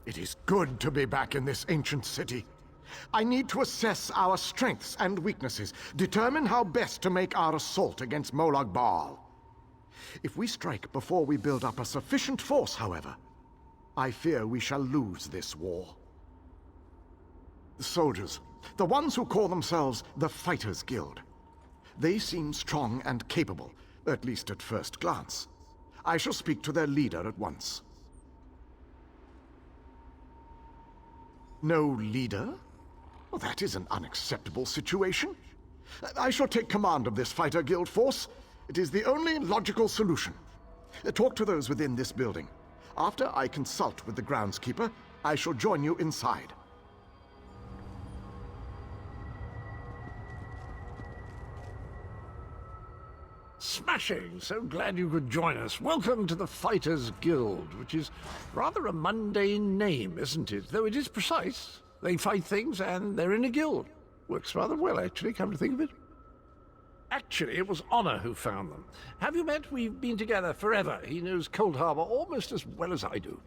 It is good to be back in this ancient city. I need to assess our strengths and weaknesses, determine how best to make our assault against Molag Bal. If we strike before we build up a sufficient force, however, I fear we shall lose this war. The soldiers, the ones who call themselves the Fighters Guild, they seem strong and capable, at least at first glance. I shall speak to their leader at once. No leader? Well, that is an unacceptable situation. I shall take command of this fighter guild force. It is the only logical solution. Talk to those within this building. After I consult with the groundskeeper, I shall join you inside. Smashing! So glad you could join us. Welcome to the Fighters Guild, which is rather a mundane name, isn't it? Though it is precise. They fight things and they're in a guild. Works rather well, actually, come to think of it. Actually, it was Honor who found them. Have you met? We've been together forever. He knows Coldharbour almost as well as I do.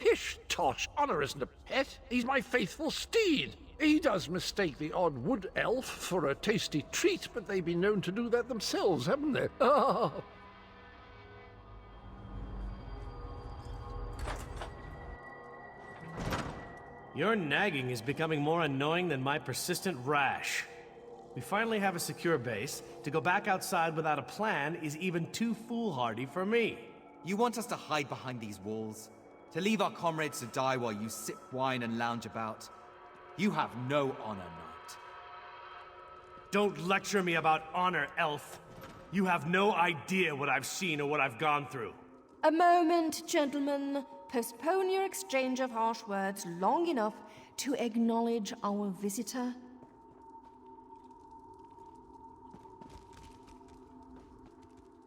Pish tosh! Honor isn't a pet. He's my faithful steed. He does mistake the odd wood elf for a tasty treat, but they've been known to do that themselves, haven't they? Your nagging is becoming more annoying than my persistent rash. We finally have a secure base. To go back outside without a plan is even too foolhardy for me. You want us to hide behind these walls? To leave our comrades to die while you sip wine and lounge about? You have no honor, knight. Don't lecture me about honor, elf. You have no idea what I've seen or what I've gone through. A moment, gentlemen. Postpone your exchange of harsh words long enough to acknowledge our visitor.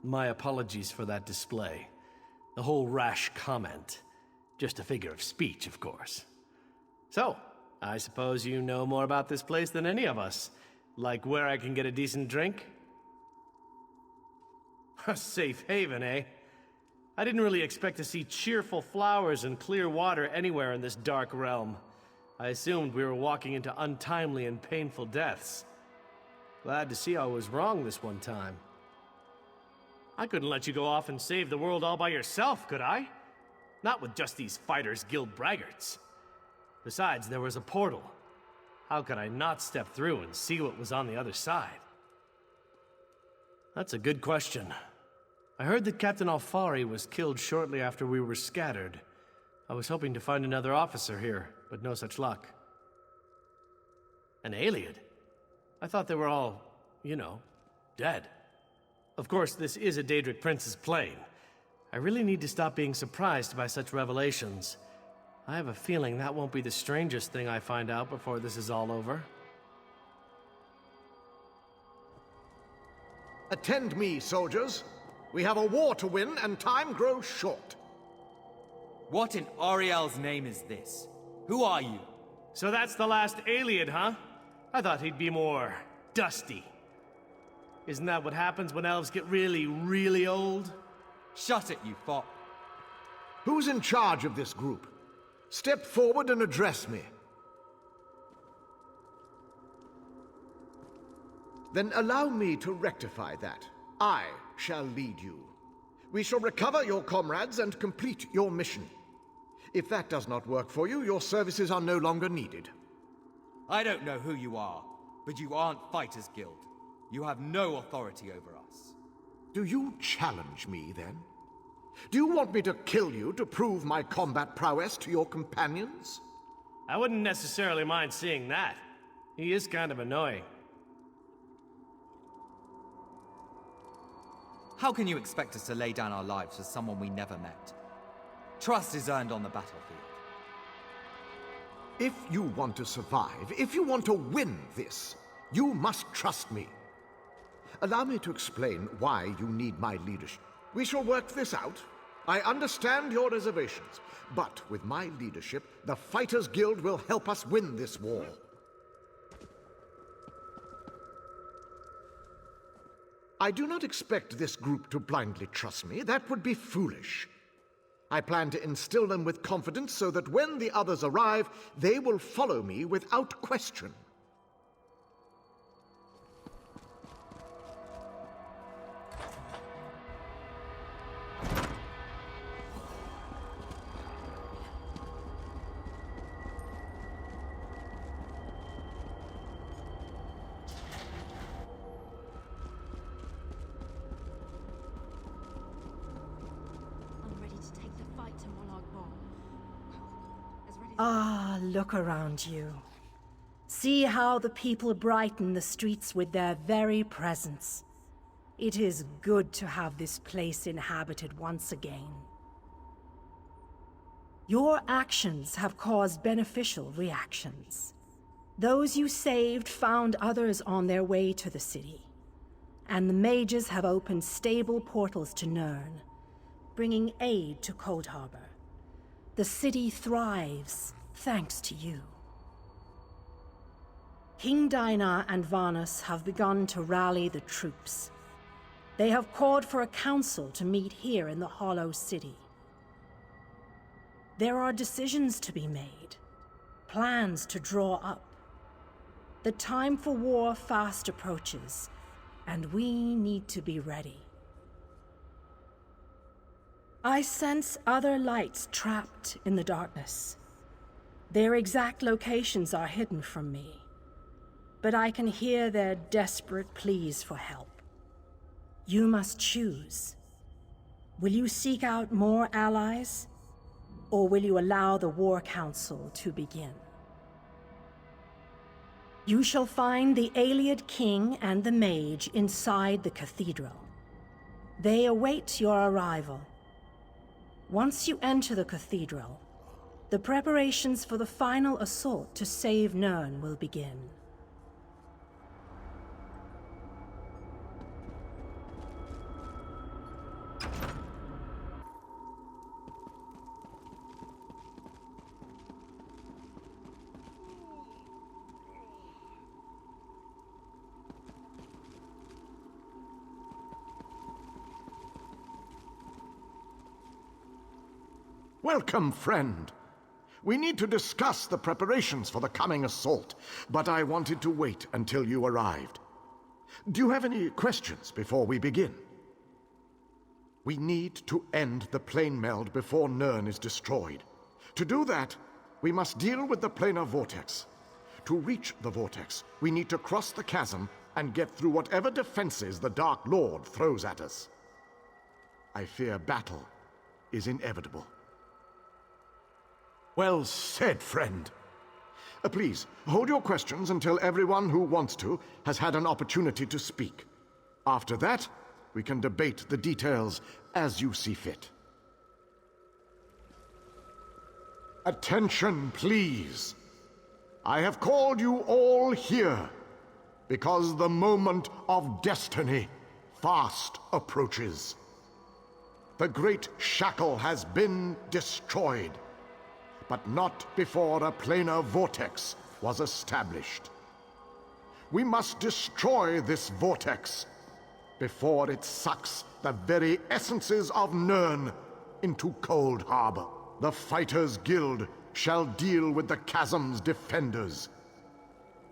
My apologies for that display. The whole rash comment. Just a figure of speech, of course. So, I suppose you know more about this place than any of us. Like where I can get a decent drink? A safe haven, eh? I didn't really expect to see cheerful flowers and clear water anywhere in this dark realm. I assumed we were walking into untimely and painful deaths. Glad to see I was wrong this one time. I couldn't let you go off and save the world all by yourself, could I? Not with just these Fighters Guild braggarts. Besides, there was a portal. How could I not step through and see what was on the other side? That's a good question. I heard that Captain Alfari was killed shortly after we were scattered. I was hoping to find another officer here, but no such luck. An Iliad? I thought they were all, you know, dead. Of course, this is a Daedric Prince's plane. I really need to stop being surprised by such revelations. I have a feeling that won't be the strangest thing I find out before this is all over. Attend me, soldiers. We have a war to win, and time grows short. What in Ariel's name is this? Who are you? So that's the last Iliad, huh? I thought he'd be more dusty. Isn't that what happens when elves get really, really old? Shut it, you fop. Who's in charge of this group? Step forward and address me. Then allow me to rectify that. I shall lead you. We shall recover your comrades and complete your mission. If that does not work for you, your services are no longer needed. I don't know who you are, but you aren't Fighters Guild. You have no authority over us. Do you challenge me, then? Do you want me to kill you to prove my combat prowess to your companions? I wouldn't necessarily mind seeing that. He is kind of annoying. How can you expect us to lay down our lives for someone we never met? Trust is earned on the battlefield. If you want to survive, if you want to win this, you must trust me. Allow me to explain why you need my leadership. We shall work this out. I understand your reservations, but with my leadership, the Fighters Guild will help us win this war. I do not expect this group to blindly trust me. That would be foolish. I plan to instill them with confidence so that when the others arrive, they will follow me without question. Ah, look around you. See how the people brighten the streets with their very presence. It is good to have this place inhabited once again. Your actions have caused beneficial reactions. Those you saved found others on their way to the city, and the mages have opened stable portals to Nirn, bringing aid to Coldharbour. The city thrives, thanks to you. King Dynar and Vanus have begun to rally the troops. They have called for a council to meet here in the Hollow City. There are decisions to be made, plans to draw up. The time for war fast approaches, and we need to be ready. I sense other lights trapped in the darkness. Their exact locations are hidden from me, but I can hear their desperate pleas for help. You must choose. Will you seek out more allies, or will you allow the War Council to begin? You shall find the Ayleid King and the Mage inside the cathedral. They await your arrival. Once you enter the cathedral, the preparations for the final assault to save Nirn will begin. Welcome, friend. We need to discuss the preparations for the coming assault, but I wanted to wait until you arrived. Do you have any questions before we begin? We need to end the plane meld before Nirn is destroyed. To do that, we must deal with the planar vortex. To reach the vortex, we need to cross the chasm and get through whatever defenses the Dark Lord throws at us. I fear battle is inevitable. Well said, friend. Please, hold your questions until everyone who wants to has had an opportunity to speak. After that, we can debate the details as you see fit. Attention, please. I have called you all here because the moment of destiny fast approaches. The great shackle has been destroyed, but not before a planar vortex was established. We must destroy this vortex before it sucks the very essences of Nirn into Coldharbour. The Fighters Guild shall deal with the chasm's defenders,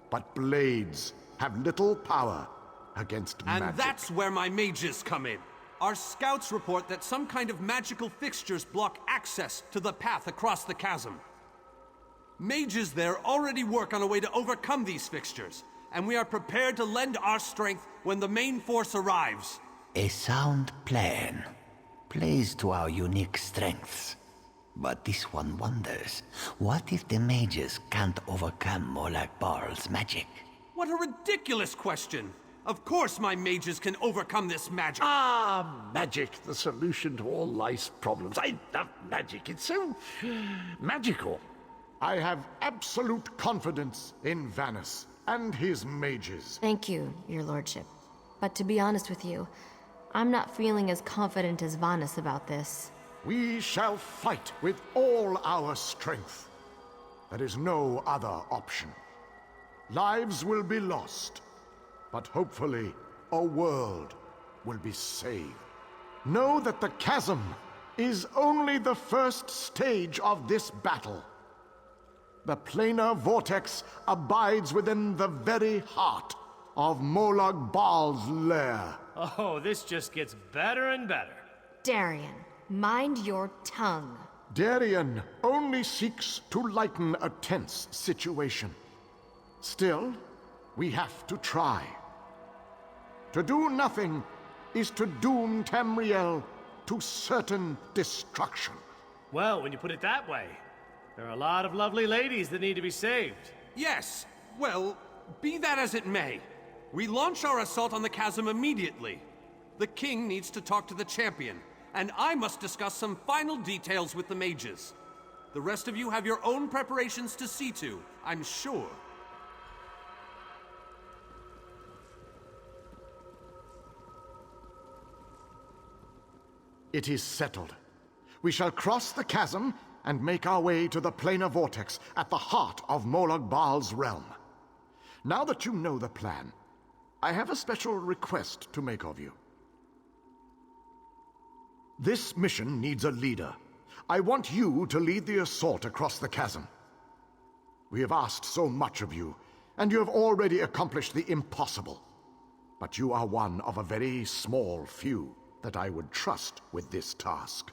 but blades have little power against magic. And that's where my mages come in. Our scouts report that some kind of magical fixtures block access to the path across the chasm. Mages there already work on a way to overcome these fixtures, and we are prepared to lend our strength when the main force arrives. A sound plan. Plays to our unique strengths. But this one wonders, what if the mages can't overcome Molag Bal's magic? What a ridiculous question! Of course my mages can overcome this magic! Ah, magic, the solution to all life's problems. I love magic. It's so magical. I have absolute confidence in Vanus and his mages. Thank you, your lordship. But to be honest with you, I'm not feeling as confident as Vanus about this. We shall fight with all our strength. There is no other option. Lives will be lost, but hopefully a world will be saved. Know that the chasm is only the first stage of this battle. The planar vortex abides within the very heart of Molag Bal's lair. Oh, this just gets better and better. Darian, mind your tongue. Darian only seeks to lighten a tense situation. Still, we have to try. To do nothing is to doom Tamriel to certain destruction. Well, when you put it that way, there are a lot of lovely ladies that need to be saved. Yes, well, be that as it may. We launch our assault on the chasm immediately. The king needs to talk to the champion, and I must discuss some final details with the mages. The rest of you have your own preparations to see to, I'm sure. It is settled. We shall cross the chasm and make our way to the planar vortex at the heart of Molag Bal's realm. Now that you know the plan, I have a special request to make of you. This mission needs a leader. I want you to lead the assault across the chasm. We have asked so much of you, and you have already accomplished the impossible. But you are one of a very small few that I would trust with this task.